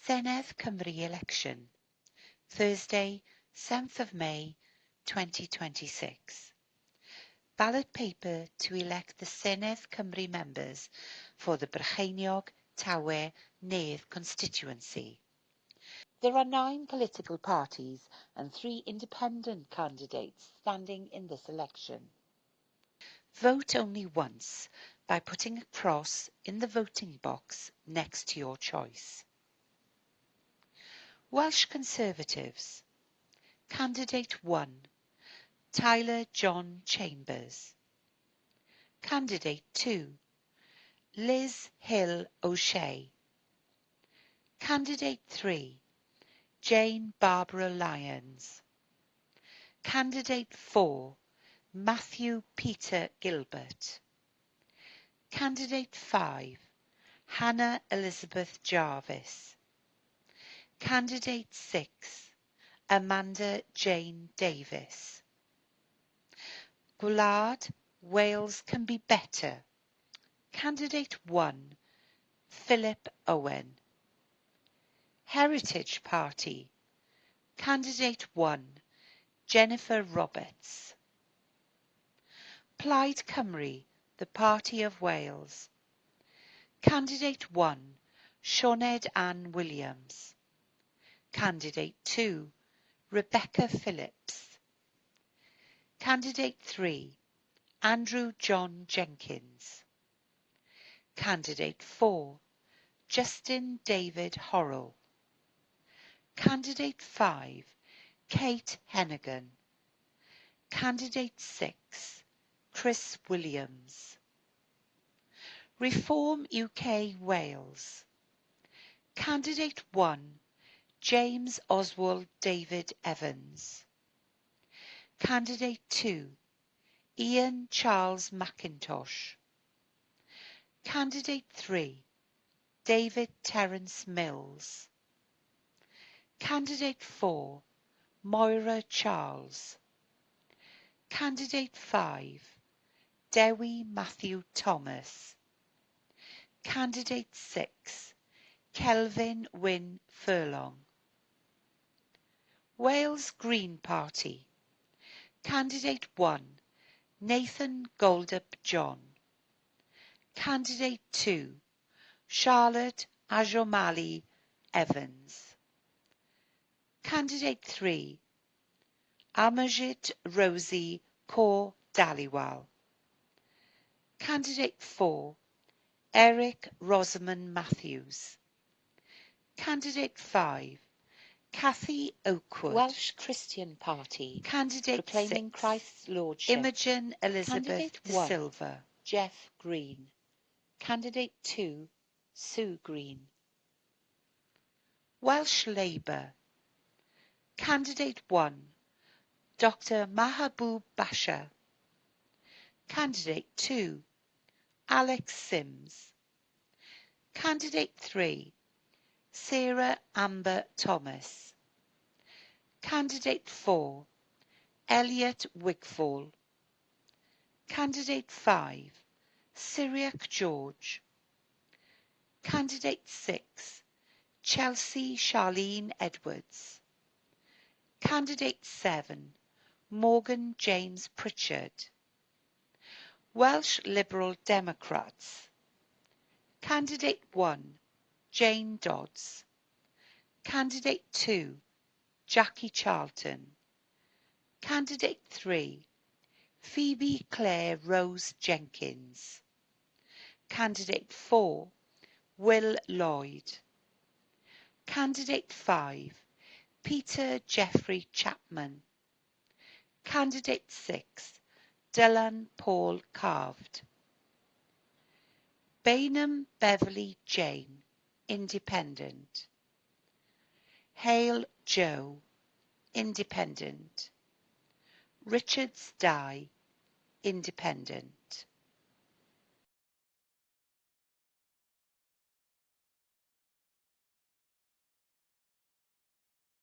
Senedd Cymru election, Thursday, 7th of May 2026. Ballot paper to elect the Senedd Cymru Members for the Brycheiniog Tawe Nedd constituency. There are 9 political parties and 3 independent candidates standing in this election. Vote only once by putting a cross in the voting box next to your choice. Welsh Conservatives. Candidate 1, Tyler John Chambers. Candidate 2, Liz Hill O'Shea. Candidate 3, Jane Barbara Lyons. Candidate 4, Matthew Peter Gilbert. Candidate 5, Hannah Elizabeth Jarvis. Candidate 6, Amanda Jane Davis. Gwlad, Wales can be better. Candidate 1, Philip Owen. Heritage Party. Candidate 1, Jennifer Roberts. Plaid Cymru, the Party of Wales. Candidate 1, Senedd Ann Williams. Candidate 2, Rebecca Phillips. Candidate 3, Andrew John Jenkins. Candidate 4, Justin David Horrell. Candidate 5, Kate Hennigan. Candidate 6, Chris Williams. Reform UK Wales. Candidate 1, James Oswald David Evans. Candidate 2, Ian Charles McIntosh. Candidate 3, David Terence Mills. Candidate 4, Moira Charles. Candidate 5, Dewi Matthew Thomas. Candidate 6, Kelvin Wyn Furlong. Wales Green Party. Candidate 1, Nathan Goldup John. Candidate 2, Charlotte Ajomali Evans. Candidate 3, Amajit Rosie Kaur Daliwal. Candidate 4, Eric Rosamond Matthews. Candidate 5, Cathy Oakwood. Welsh Christian Party. Candidate proclaiming 6, Christ's Lordship. Imogen Elizabeth Candidate de 1, Silva. Jeff Green. Candidate 2, Sue Green. Welsh Labour. Candidate 1, Dr. Mahabub Basha. Candidate 2, Alex Sims. Candidate 3, Sarah Amber Thomas. Candidate 4, Elliot Wigfall. Candidate 5, Syriac George. Candidate 6, Chelsea Charlene Edwards. Candidate 7, Morgan James Pritchard. Welsh Liberal Democrats. Candidate 1, Jane Dodds. Candidate 2, Jackie Charlton. Candidate 3, Phoebe Claire Rose Jenkins. Candidate 4, Will Lloyd. Candidate 5, Peter Jeffrey Chapman. Candidate 6, Dylan Paul Carved. Bainham Beverly Jane, Independent. Hale Joe, Independent. Richards Di, Independent.